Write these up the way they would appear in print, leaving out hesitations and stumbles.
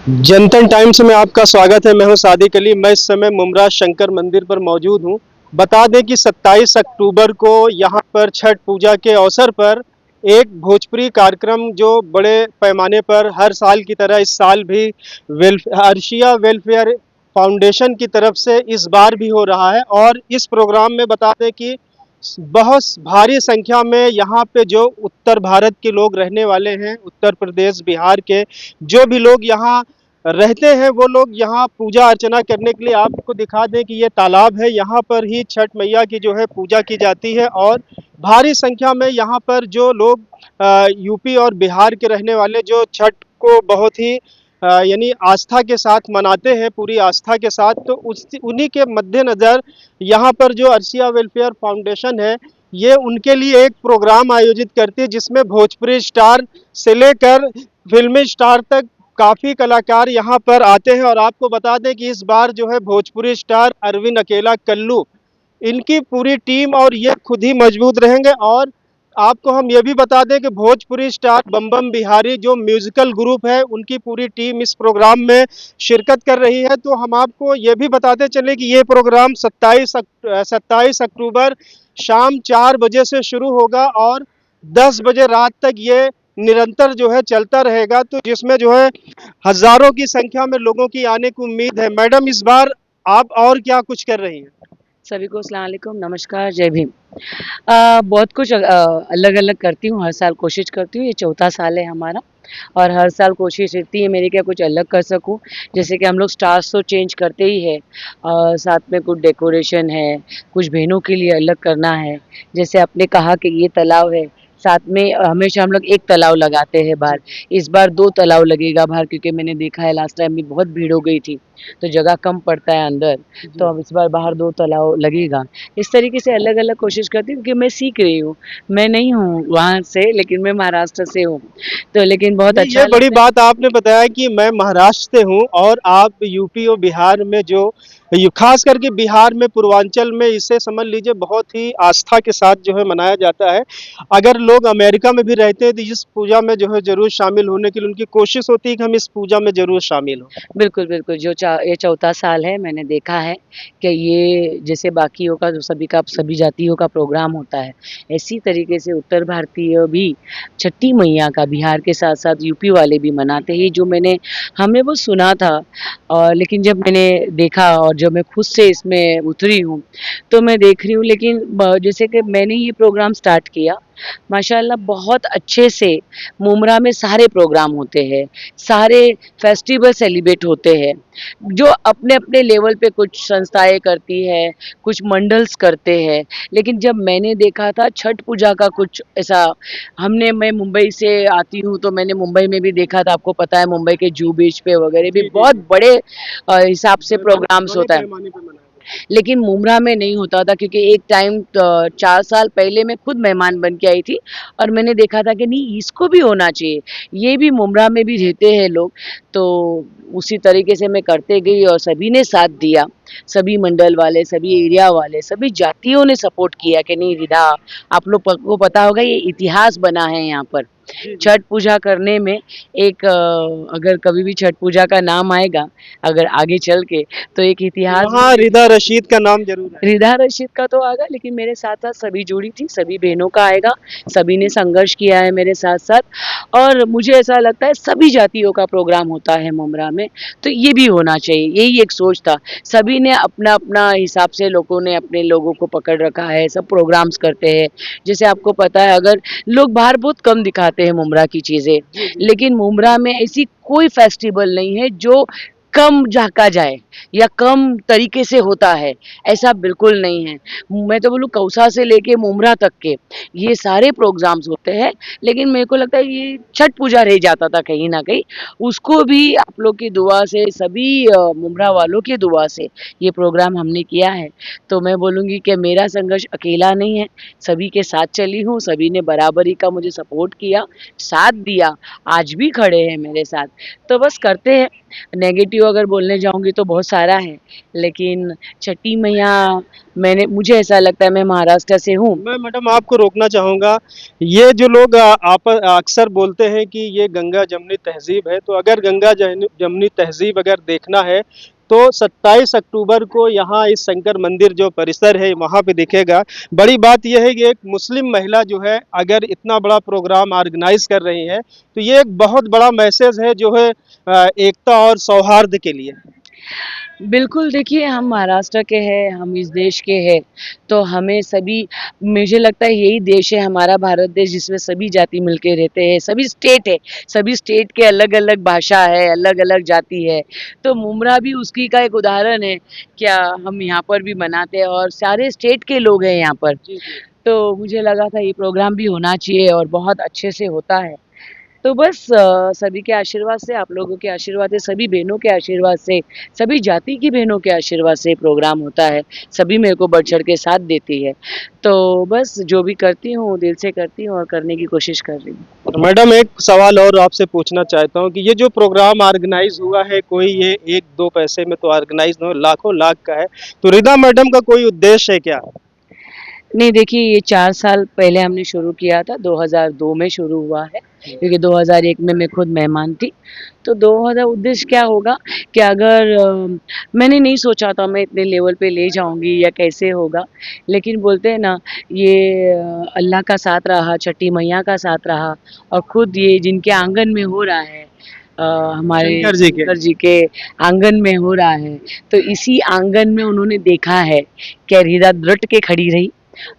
जनतन times में आपका स्वागत है। मैं हूं सादिक अली। मैं इस समय मुमरा शंकर मंदिर पर मौजूद हूं। बता दें कि 27 अक्टूबर को यहां पर छठ पूजा के अवसर पर एक भोजपुरी कार्यक्रम जो बड़े पैमाने पर हर साल की तरह इस साल भी अर्शिया वेलफेयर फाउंडेशन की तरफ से इस बार भी हो रहा है। और इस प्रोग्राम में बता दें कि बहुत भारी संख्या में यहाँ पे जो उत्तर भारत के लोग रहने वाले हैं, उत्तर प्रदेश बिहार के जो भी लोग यहाँ रहते हैं, वो लोग यहाँ पूजा अर्चना करने के लिए, आपको दिखा दें कि ये तालाब है, यहाँ पर ही छठ मैया की जो है पूजा की जाती है। और भारी संख्या में यहाँ पर जो लोग यूपी और बिहार के रहने वाले जो छठ को बहुत ही यानी आस्था के साथ मनाते हैं, पूरी आस्था के साथ, तो उन्हीं के मद्देनज़र यहाँ पर जो अर्शिया वेलफेयर फाउंडेशन है, ये उनके लिए एक प्रोग्राम आयोजित करती है जिसमें भोजपुरी स्टार से लेकर फिल्मी स्टार तक काफ़ी कलाकार यहाँ पर आते हैं। और आपको बता दें कि इस बार जो है भोजपुरी स्टार अरविंद अकेला कल्लू, इनकी पूरी टीम और ये खुद ही मौजूद रहेंगे। और आपको हम ये भी बता दें कि भोजपुरी स्टार बम बम बिहारी जो म्यूजिकल ग्रुप है, उनकी पूरी टीम इस प्रोग्राम में शिरकत कर रही है। तो हम आपको ये भी बताते चले कि ये प्रोग्राम 27 अक्टूबर शाम 4 बजे से शुरू होगा और 10 बजे रात तक ये निरंतर जो है चलता रहेगा। तो जिसमें जो है हजारों की संख्या में लोगों की आने की उम्मीद है। मैडम, इस बार आप और क्या कुछ कर रही हैं? सभी को अस्सलाम वालेकुम, नमस्कार, जय भीम। बहुत कुछ अलग अलग करती हूँ, हर साल कोशिश करती हूँ। ये चौथा साल है हमारा और हर साल कोशिश रहती है मेरी क्या कुछ अलग कर सकूँ। जैसे कि हम लोग स्टार्स तो चेंज करते ही है, साथ में कुछ डेकोरेशन है, कुछ बहनों के लिए अलग करना है। जैसे आपने कहा कि ये तालाब है, साथ में हमेशा हम लोग एक तालाब लगाते हैं बाहर। इस बार दो तालाब लगेगा बाहर, क्योंकि मैंने देखा है लास्ट टाइम भी बहुत भीड़ हो गई थी, तो जगह कम पड़ता है अंदर। तो अब इस बार बाहर दो तालाब लगेगा। इस तरीके से अलग अलग कोशिश करती हूँ, क्योंकि मैं सीख रही हूँ। मैं नहीं हूँ वहाँ से, लेकिन मैं महाराष्ट्र से हूँ, तो लेकिन बहुत नहीं, ये अच्छा बड़ी लगता है। बात आपने बताया कि मैं महाराष्ट्र से हूँ और आप यूपी और बिहार में जो खास करके बिहार में पूर्वांचल में इसे समझ लीजिए बहुत ही आस्था के साथ जो है मनाया जाता है। अगर लोग अमेरिका में भी रहते हैं तो इस पूजा में जो है जरूर शामिल होने के लिए उनकी कोशिश होती है कि हम इस पूजा में जरूर शामिल हों। बिल्कुल, बिल्कुल, ये चौथा साल है, मैंने देखा है कि ये जैसे बाकियों का जो सभी जातियों का प्रोग्राम होता है, इसी तरीके से उत्तर भारतीय भी छठी मैया का बिहार के साथ-साथ यूपी वाले भी मनाते हैं, जो हमने वो सुना था। और लेकिन जब मैंने देखा और जब मैं खुद से इसमें उतरी हूँ, तो मैं देख रही हूँ। लेकिन जैसे कि मैंने ये प्रोग्राम स्टार्ट किया, माशाल्लाह बहुत अच्छे से मुमरा में सारे प्रोग्राम होते हैं, सारे फेस्टिवल सेलिब्रेट होते हैं, जो अपने-अपने लेवल पे कुछ संस्थाएँ करती है, कुछ मंडल्स करते हैं। लेकिन जब मैंने देखा था छठ पूजा का कुछ ऐसा, मैं मुंबई से आती हूँ, तो मैंने मुंबई में भी देखा था। आपको पता है मुंबई के जुहू बीच पे वगैरह भी जी जी जी। बहुत बड़े हिसाब से प्रोग्राम्स बड़े होता है। पैमाने पे मनाया जाता लेकिन मुमरा में नहीं होता था, क्योंकि एक टाइम 4 साल पहले मैं खुद मेहमान बन के आई थी और मैंने देखा था कि नहीं, इसको भी होना चाहिए, ये भी मुमरा में भी रहते हैं लोग। तो उसी तरीके से मैं करते गई और सभी ने साथ दिया, सभी मंडल वाले, सभी एरिया वाले, सभी जातियों ने सपोर्ट किया कि नहीं रिधा, आप लोग को पता होगा ये इतिहास बना है यहाँ पर है। जी जी। छठ पूजा करने में। एक अगर कभी भी छठ पूजा का नाम आएगा, अगर आगे चल के, तो एक इतिहास वहाँ रिदा रशीद का नाम जरूर है। रिधा रशीद का तो आएगा, लेकिन मेरे साथ साथ सभी जुड़ी थी, सभी बहनों का आएगा। सभी ने संघर्ष किया है मेरे साथ साथ, और मुझे ऐसा लगता है सभी जातियों का प्रोग्राम होता है मुमरा में, तो ये भी होना चाहिए। यही एक सोच था। सभी ने अपना अपना हिसाब से, लोगों ने अपने लोगों को पकड़ रखा है, सब प्रोग्राम्स करते हैं। जैसे आपको पता है, अगर लोग बाहर बहुत कम दिखाते हैं मुमरा की चीज़ें, जी जी। लेकिन मुमरा में ऐसी कोई फेस्टिवल नहीं है जो कम झाँका जाए या कम तरीके से होता है, ऐसा बिल्कुल नहीं है। मैं तो बोलूँ कौसा से लेके मुमरा तक के ये सारे प्रोग्राम्स होते हैं। लेकिन मेरे को लगता है ये छठ पूजा रह जाता था कहीं न कहीं, उसको भी आप लोग की दुआ से, सभी मुमरा वालों की दुआ से ये प्रोग्राम हमने किया है। तो मैं बोलूँगी कि मेरा संघर्ष अकेला नहीं है, सभी के साथ चली हूँ, सभी ने बराबरी का मुझे सपोर्ट किया, साथ दिया, आज भी खड़े हैं मेरे साथ। तो बस करते हैं, नेगेटिव अगर बोलने जाऊंगी तो बहुत सारा है, लेकिन छठी मैया, मुझे ऐसा लगता है, मैं महाराष्ट्र से हूँ। मैं मैडम आपको रोकना चाहूँगा। ये जो लोग आप अक्सर बोलते हैं कि ये गंगा जमनी तहज़ीब है, तो अगर गंगा जमनी तहज़ीब अगर देखना है, तो 27 अक्टूबर को यहाँ इस शंकर मंदिर जो परिसर है, वहाँ पे दिखेगा। बड़ी बात ये है कि एक मुस्लिम महिला जो है, अगर इतना बड़ा प्रोग्राम ऑर्गेनाइज़ कर रही है, तो ये एक बहुत बड़ा मैसेज है जो है एकता और सौहार्द के लिए। बिल्कुल, देखिए हम महाराष्ट्र के हैं, हम इस देश के हैं, तो हमें सभी, मुझे लगता है यही देश है हमारा भारत देश, जिसमें सभी जाति मिलके रहते हैं, सभी स्टेट है, सभी स्टेट के अलग-अलग भाषा है, अलग-अलग जाति है। तो मुमरा भी उसकी का एक उदाहरण है, क्या हम यहाँ पर भी मनाते हैं और सारे स्टेट के लोग हैं यहाँ पर। जी, जी। तो मुझे लगा था ये प्रोग्राम भी होना चाहिए और बहुत अच्छे से होता है। तो बस सभी के आशीर्वाद से, आप लोगों के आशीर्वाद से, सभी बहनों के आशीर्वाद से, सभी जाति की बहनों के आशीर्वाद से प्रोग्राम होता है। सभी मेरे को बढ़ चढ़ के साथ देती है। तो बस जो भी करती हूँ दिल से करती हूँ और करने की कोशिश कर रही हूँ। मैडम एक सवाल और आपसे पूछना चाहता हूँ कि ये जो प्रोग्राम ऑर्गेनाइज हुआ है, कोई ये एक दो पैसे में तो ऑर्गेनाइज नहीं, लाखों लाख का है, तो रिदा मैडम का कोई उद्देश्य है क्या? नहीं, देखिए ये 4 साल पहले हमने शुरू किया था, 2002 में शुरू हुआ है, क्योंकि 2001 में मैं खुद मेहमान थी। तो 2000 उद्देश्य क्या होगा कि अगर मैंने नहीं सोचा था मैं इतने लेवल पे ले जाऊँगी या कैसे होगा, लेकिन बोलते हैं ना, ये अल्लाह का साथ रहा, छठी मैया का साथ रहा, और खुद ये जिनके आंगन में हो रहा है, हमारे शंकर जी के। शंकर जी के आंगन में हो रहा है, तो इसी आंगन में उन्होंने देखा है कि रिदा डट के खड़ी रही।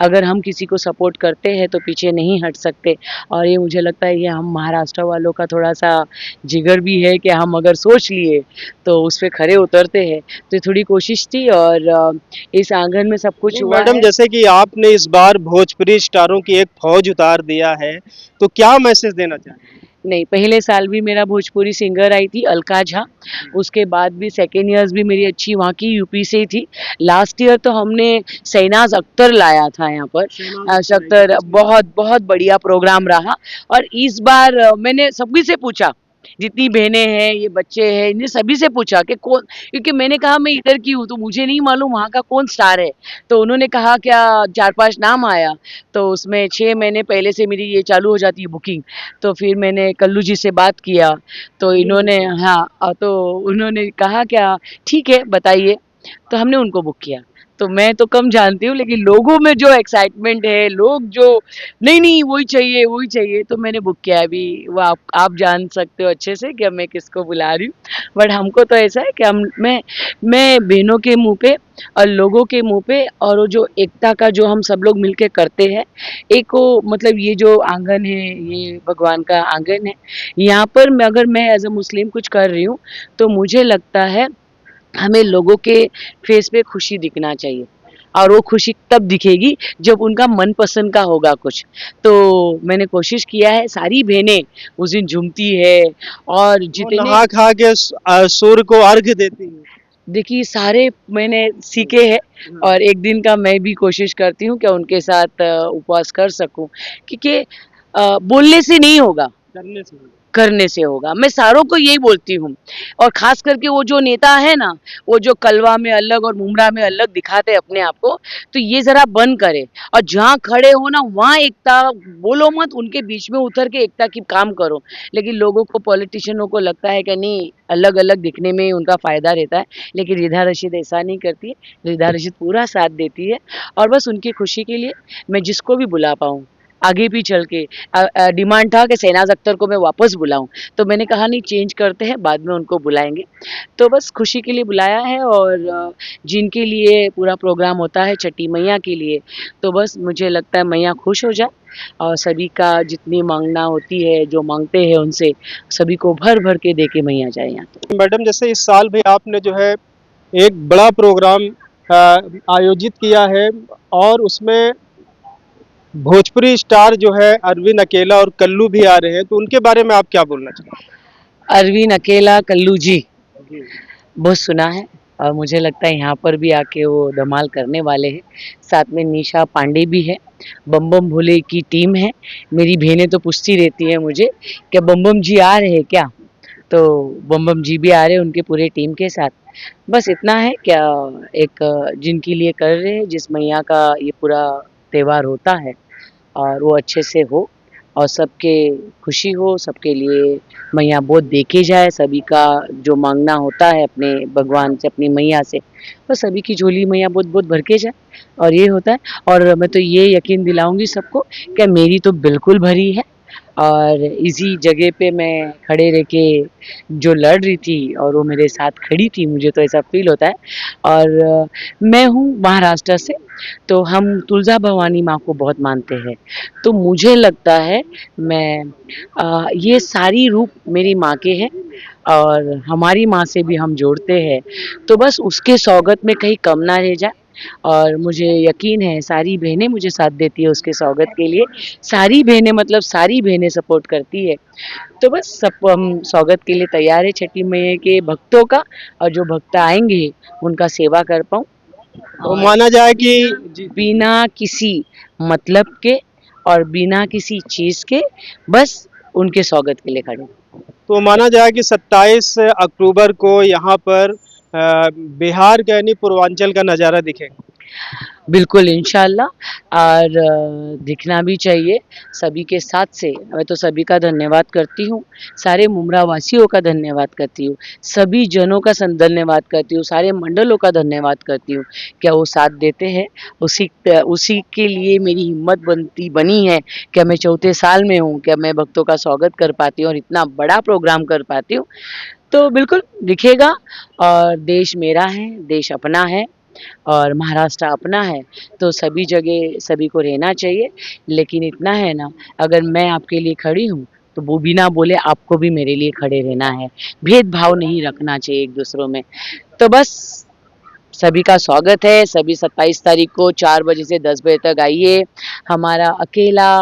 अगर हम किसी को सपोर्ट करते हैं तो पीछे नहीं हट सकते, और ये मुझे लगता है ये हम महाराष्ट्र वालों का थोड़ा सा जिगर भी है कि हम अगर सोच लिए तो उस पे खरे उतरते हैं। तो थोड़ी कोशिश थी और इस आंगन में सब कुछ नहीं हुआ मैडम, है। जैसे कि आपने इस बार भोजपुरी स्टारों की एक फौज उतार दिया है, तो क्या मैसेज देना चाहेंगे? नहीं, पहले साल भी मेरा भोजपुरी सिंगर आई थी अलका झा, उसके बाद भी सेकेंड ईयर्स भी मेरी अच्छी वहाँ की यूपी से ही थी। लास्ट ईयर तो हमने शहनाज अख्तर लाया था यहाँ पर। अख्तर बहुत बहुत बढ़िया प्रोग्राम रहा। और इस बार मैंने सभी से पूछा, जितनी बहनें हैं, ये बच्चे हैं, इन्हें सभी से पूछा कि कौन, क्योंकि मैंने कहा मैं इधर की हूँ तो मुझे नहीं मालूम वहाँ का कौन स्टार है। तो उन्होंने कहा क्या 4-5 नाम आया, तो उसमें 6 महीने पहले से मेरी ये चालू हो जाती है बुकिंग। तो फिर मैंने कल्लू जी से बात किया, तो इन्होंने, हाँ, तो उन्होंने कहा क्या ठीक है बताइए, तो हमने उनको बुक किया। तो मैं तो कम जानती हूँ, लेकिन लोगों में जो एक्साइटमेंट है, लोग जो नहीं नहीं वही चाहिए वही चाहिए, तो मैंने बुक किया है। अभी वो आप जान सकते हो अच्छे से कि मैं किसको बुला रही हूँ, बट हमको तो ऐसा है कि मैं बहनों के मुंह पे और लोगों के मुंह पे, और वो जो एकता का जो हम सब लोग मिलके करते हैं, एक वो मतलब ये जो आंगन है, ये भगवान का आंगन है, यहाँ पर अगर मैं एज अ मुस्लिम कुछ कर रही हूँ तो मुझे लगता है हमें लोगों के फेस पे खुशी दिखना चाहिए, और वो खुशी तब दिखेगी जब उनका मनपसंद का होगा कुछ। तो मैंने कोशिश किया है, सारी बहनें उस दिन झूमती है, और वो जितने, नहा खा के सूर्य को अर्घ देती है। देखिए सारे मैंने सीखे हैं, और एक दिन का मैं भी कोशिश करती हूँ कि उनके साथ उपवास कर सकूं, क्योंकि बोलने से नहीं होगा, करने से। करने से होगा। मैं सारों को यही बोलती हूँ, और खास करके वो जो नेता है ना, वो जो कलवा में अलग और मुमरा में अलग दिखाते हैं अपने आप को, तो ये जरा बंद करे, और जहाँ खड़े हो ना वहाँ एकता बोलो मत, उनके बीच में उतर के एकता की काम करो। लेकिन लोगों को, पॉलिटिशियनों को लगता है कि नहीं, अलग अलग दिखने में उनका फायदा रहता है, लेकिन रिधा रशीद ऐसा नहीं करती है। रिधा रशीद पूरा साथ देती है, और बस उनकी खुशी के लिए मैं जिसको भी बुला पाऊँ, आगे भी चल के डिमांड था कि शहनाज अख्तर को मैं वापस बुलाऊं, तो मैंने कहा नहीं, चेंज करते हैं, बाद में उनको बुलाएंगे। तो बस खुशी के लिए बुलाया है, और जिनके लिए पूरा प्रोग्राम होता है छठी मैया के लिए, तो बस मुझे लगता है मैया खुश हो जाए, और सभी का जितनी मांगना होती है, जो मांगते हैं उनसे, सभी को भर भर के दे के मैया जाए यहाँ। मैडम जैसे इस साल भी आपने जो है एक बड़ा प्रोग्राम आयोजित किया है, और उसमें भोजपुरी स्टार जो है अरविंद अकेला और कल्लू भी आ रहे हैं, तो उनके बारे में आप क्या बोलना चाहेंगे? अरविंद अकेला, कल्लू जी, जी। बहुत सुना है, और मुझे लगता है यहाँ पर भी आके वो धमाल करने वाले हैं। साथ में निशा पांडे भी है, बम बम भोले की टीम है। मेरी बहनें तो पूछती रहती है मुझे कि बम बम जी आ रहे हैं क्या, तो बम बम जी भी आ रहे हैं उनके पूरे टीम के साथ। बस इतना है क्या, एक जिनके लिए कर रहे हैं, जिस मैया का ये पूरा त्योहार होता है और वो अच्छे से हो और सबके खुशी हो, सबके लिए मैया बहुत देखी जाए, सभी का जो मांगना होता है अपने भगवान से, अपनी मैया से, बस सभी की झोली मैया बहुत बहुत भर के जाए, और ये होता है। और मैं तो ये यकीन दिलाऊंगी सबको कि मेरी तो बिल्कुल भरी है, और इसी जगह पे मैं खड़े रह के जो लड़ रही थी और वो मेरे साथ खड़ी थी, मुझे तो ऐसा फील होता है। और मैं हूँ महाराष्ट्र से, तो हम तुलजा भवानी माँ को बहुत मानते हैं। तो मुझे लगता है मैं ये सारी रूप मेरी माँ के हैं, और हमारी माँ से भी हम जोड़ते हैं, तो बस उसके स्वागत में कहीं कम ना रह जाए। और मुझे यकीन है सारी बहनें मुझे साथ देती है उसके स्वागत के लिए, सारी बहनें मतलब सारी बहनें सपोर्ट करती है। तो बस सब हम स्वागत के लिए तैयार है छठी मैया के भक्तों का, और जो भक्त आएंगे उनका सेवा कर पाऊँ, तो और माना जाए कि जी बिना किसी मतलब के और बिना किसी चीज के बस उनके स्वागत के लिए खड़े। तो माना जाए कि 27 अक्टूबर को यहाँ पर बिहार का यानी पूर्वांचल का नज़ारा दिखेगा। बिल्कुल इंशाल्लाह, और दिखना भी चाहिए सभी के साथ से। मैं तो सभी का धन्यवाद करती हूँ, सारे मुमरा वासियों का धन्यवाद करती हूँ, सभी जनों का धन्यवाद करती हूँ, सारे मंडलों का धन्यवाद करती हूँ, क्या वो साथ देते हैं। उसी के लिए मेरी हिम्मत बनी है कि मैं चौथे साल में हूँ, क्या मैं भक्तों का स्वागत कर पाती हूँ और इतना बड़ा प्रोग्राम कर पाती हूँ। तो बिल्कुल दिखेगा, और देश मेरा है, देश अपना है, और महाराष्ट्र अपना है, तो सभी जगह सभी को रहना चाहिए। लेकिन इतना है ना, अगर मैं आपके लिए खड़ी हूँ तो वो बिना बोले आपको भी मेरे लिए खड़े रहना है, भेदभाव नहीं रखना चाहिए एक दूसरों में। तो बस सभी का स्वागत है, सभी 27 तारीख को 4 बजे से 10 बजे तक आइए। हमारा अकेला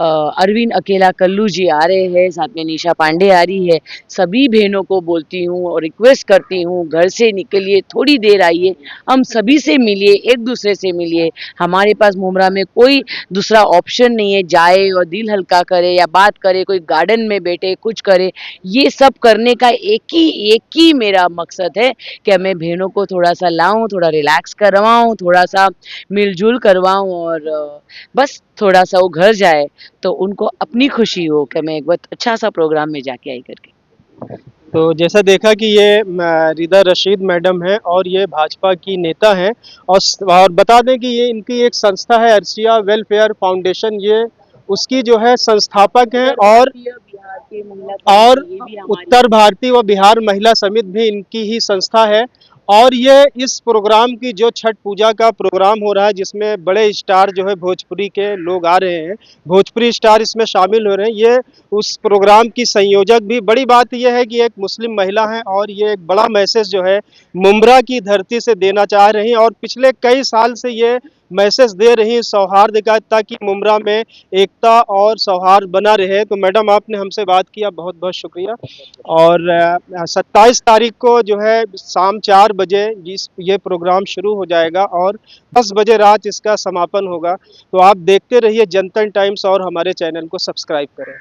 अरविंद अकेला कल्लू जी आ रहे हैं, साथ में निशा पांडे आ रही है। सभी बहनों को बोलती हूँ और रिक्वेस्ट करती हूँ, घर से निकलिए, थोड़ी देर आइए, हम सभी से मिलिए, एक दूसरे से मिलिए। हमारे पास मुमरा में कोई दूसरा ऑप्शन नहीं है, जाए और दिल हल्का करे या बात करे, कोई गार्डन में बैठे कुछ करे, ये सब करने का एक ही मेरा मकसद है कि मैं बहनों को थोड़ा सा लाऊं, थोड़ा रिलैक्स करवाऊं, थोड़ा सा मिलजुल करवाऊं, और बस थोड़ा सा वो घर जाए तो उनको अपनी खुशी हो कि मैं एक बहुत अच्छा सा प्रोग्राम में जाके आई करके। तो जैसा देखा कि ये रिदा रशीद मैडम है और ये भाजपा की नेता हैं, और बता दें कि ये इनकी एक संस्था है अर्सिया वेलफेयर फाउंडेशन, ये उसकी जो है संस्थापक हैं, और उत्तर भारतीय व बिहार महिला समिति भी इनकी ही संस्था है। और ये इस प्रोग्राम की जो छठ पूजा का प्रोग्राम हो रहा है, जिसमें बड़े स्टार जो है भोजपुरी के लोग आ रहे हैं, भोजपुरी स्टार इसमें शामिल हो रहे हैं, ये उस प्रोग्राम की संयोजक भी। बड़ी बात यह है कि एक मुस्लिम महिला है और ये एक बड़ा मैसेज जो है मुमरा की धरती से देना चाह रही हैं, और पिछले कई साल से ये मैसेज दे रही हैं सौहार्द का, ताकि मुमरा में एकता और सौहार्द बना रहे। तो मैडम आपने हमसे बात किया, बहुत बहुत शुक्रिया। और 27 तारीख को जो है शाम 4 बजे ये प्रोग्राम शुरू हो जाएगा और 10 बजे रात इसका समापन होगा। तो आप देखते रहिए जनतन टाइम्स और हमारे चैनल को सब्सक्राइब करें।